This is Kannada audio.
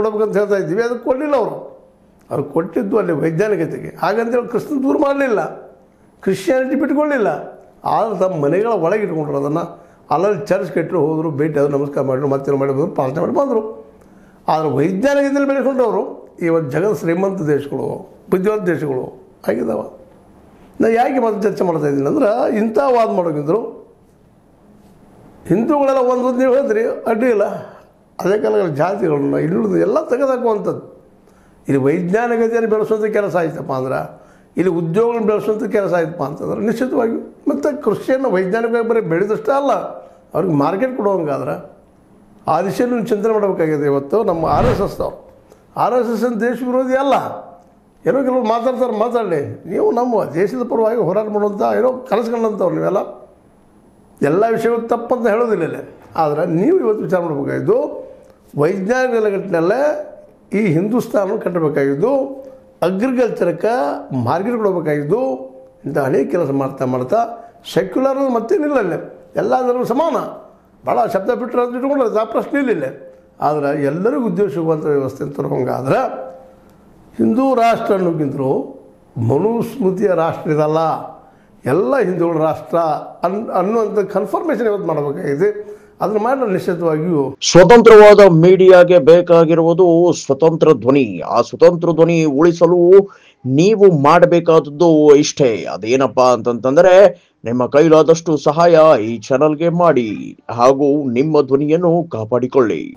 ಕೊಡಬೇಕಂತ ಹೇಳ್ತಾ ಇದ್ದೀವಿ, ಅದು ಕೊಡಲಿಲ್ಲ ಅವ್ರು ಕೊಟ್ಟಿದ್ದು ಅಲ್ಲಿ ವೈಜ್ಞಾನಿಕತೆಗೆ. ಹಾಗಂತೇಳಿ ಕ್ರಿಸ್ತನ ದೂರ ಮಾಡಲಿಲ್ಲ, ಕ್ರಿಶ್ಚಿಯಾನಿಟಿ ಬಿಟ್ಕೊಳ್ಳಿಲ್ಲ. ಆದರೆ ತಮ್ಮ ಮನೆಗಳ ಒಳಗೆ ಇಟ್ಕೊಂಡ್ರು ಅದನ್ನು. ಅಲ್ಲಲ್ಲಿ ಚರ್ಚ್ ಕಟ್ಟರು, ಹೋದರು, ಭೇಟಿ ಆದರು, ನಮಸ್ಕಾರ ಮಾಡಿದ್ರು, ಮತ್ತೇನು ಮಾಡಿ ಬಂದರು, ಪ್ರಾರ್ಥನೆ ಮಾಡಿ ಬಂದರು. ಆದರೆ ವೈಜ್ಞಾನಿಕತೆಯಲ್ಲಿ ಬೆಳೆಸ್ಕೊಂಡವರು ಇವತ್ತು ಜಗತ್ ಶ್ರೀಮಂತ ದೇಶಗಳು, ಬುದ್ಧಿವಂತ ದೇಶಗಳು ಆಗಿದ್ದಾವ. ನಾನು ಯಾಕೆ ಮತ್ತೆ ಚರ್ಚೆ ಮಾಡ್ತಾ ಇದ್ದೀನಿ ಅಂದ್ರೆ, ಇಂಥ ವಾದ ಮಾಡೋಗಿದ್ರು ಹಿಂದೂಗಳೆಲ್ಲ ಒಂದು ನೀವು ಹೇಳಿದ್ರಿ ಅಡ್ಡಿ ಇಲ್ಲ. ಅದೇ ಕಾಲದಲ್ಲಿ ಜಾತಿಗಳನ್ನ ಇಲ್ಲಿದು ಎಲ್ಲ ತೆಗೆದಾಕುವಂಥದ್ದು. ಇಲ್ಲಿ ವೈಜ್ಞಾನಿಕತೆಯನ್ನು ಬೆಳೆಸುವಂಥ ಕೆಲಸ ಆಯ್ತಪ್ಪ ಅಂದ್ರೆ, ಇಲ್ಲಿ ಉದ್ಯೋಗಗಳನ್ನು ಬೆಳೆಸುವಂಥ ಕೆಲಸ ಆಯ್ತಪ್ಪ ಅಂತಂದ್ರೆ ನಿಶ್ಚಿತವಾಗಿ. ಮತ್ತು ಕೃಷಿಯನ್ನು ವೈಜ್ಞಾನಿಕವಾಗಿ ಬರೀ ಬೆಳೆದಷ್ಟೇ ಅಲ್ಲ, ಅವ್ರಿಗೆ ಮಾರ್ಕೆಟ್ ಕೊಡುವಂಗಾದ್ರೆ ಆ ದಿಶೆಯಲ್ಲಿ ಚಿಂತನೆ ಮಾಡಬೇಕಾಗಿದೆ. ಇವತ್ತು ನಮ್ಮ RSS ಏನು ದೇಶ ವಿರೋಧಿ ಅಲ್ಲ. ಏನೋ ಕೆಲವರು ಮಾತಾಡಲಿ, ನೀವು ನಮ್ಮ ದೇಶದ ಪರವಾಗಿ ಹೋರಾಟ ಮಾಡುವಂಥ ಏನೋ ಕನಸುಗಳಂಥವ್ರು ನೀವೆಲ್ಲ. ಎಲ್ಲ ವಿಷಯಗಳು ತಪ್ಪಂತ ಹೇಳೋದಿಲ್ಲ ಇಲ್ಲಿ. ಆದರೆ ನೀವು ಇವತ್ತು ವಿಚಾರ ಮಾಡಬೇಕಾಗಿದ್ದು, ವೈಜ್ಞಾನಿಕ ನೆಲೆಗಟ್ಟಿನಲ್ಲೇ ಈ ಹಿಂದೂಸ್ತಾನ ಕಟ್ಟಬೇಕಾಗಿದ್ದು, ಅಗ್ರಿಕಲ್ಚರ್ಗೆ ಮಾರ್ಕೆಟ್ ಕೊಡಬೇಕಾಗಿದ್ದು. ಇಂಥ ಅನೇಕ ಕೆಲಸ ಮಾಡ್ತಾ ಸೆಕ್ಯುಲರ್ ಮತ್ತೇನಿಲ್ಲ ಅಲ್ಲಿ, ಎಲ್ಲರೂ ಸಮಾನ. ಭಾಳ ಶಬ್ದ ಬಿಟ್ಟರೆ ಅದು ಇಟ್ಕೊಂಡ್ರೆ ಆ ಪ್ರಶ್ನೆ ಇಲ್ಲ. ಆದರೆ ಎಲ್ಲರಿಗೂ ಉದ್ಯೋಗ ಸಿಗುವಂಥ ವ್ಯವಸ್ಥೆ ತರೋಂಗಾದ್ರೆ ಹಿಂದೂ ರಾಷ್ಟ್ರ ಅನ್ನೋಕ್ಕಿಂತಲೂ ಮನುಸ್ಮೃತಿಯ ರಾಷ್ಟ್ರ ಇದಲ್ಲ, ಎಲ್ಲ ಹಿಂದೂಗಳ ರಾಷ್ಟ್ರ ಅನ್ನುವಂಥ ಕನ್ಫರ್ಮೇಷನ್ ಇವತ್ತು ಮಾಡಬೇಕಾಗಿದೆ. ಅದನ್ನು ಮಾಡಿದ್ರೆ ನಿಶ್ಚಿತವಾಗಿಯೂ ಸ್ವತಂತ್ರವಾದ ಮೀಡಿಯಾಗೆ ಬೇಕಾಗಿರುವುದು ಸ್ವತಂತ್ರ ಧ್ವನಿ. ಆ ಸ್ವತಂತ್ರ ಧ್ವನಿ ಉಳಿಸಲು ನೀವು ಮಾಡಬೇಕಾದದ್ದು ಇಷ್ಟೇ. ಅದೇನಪ್ಪಾ ಅಂತಂತಂದ್ರೆ, ನಿಮ್ಮ ಕೈಲಾದಷ್ಟು ಸಹಾಯ ಈ ಚಾನಲ್ಗೆ ಮಾಡಿ ಹಾಗೂ ನಿಮ್ಮ ಧ್ವನಿಯನ್ನು ಕಾಪಾಡಿಕೊಳ್ಳಿ.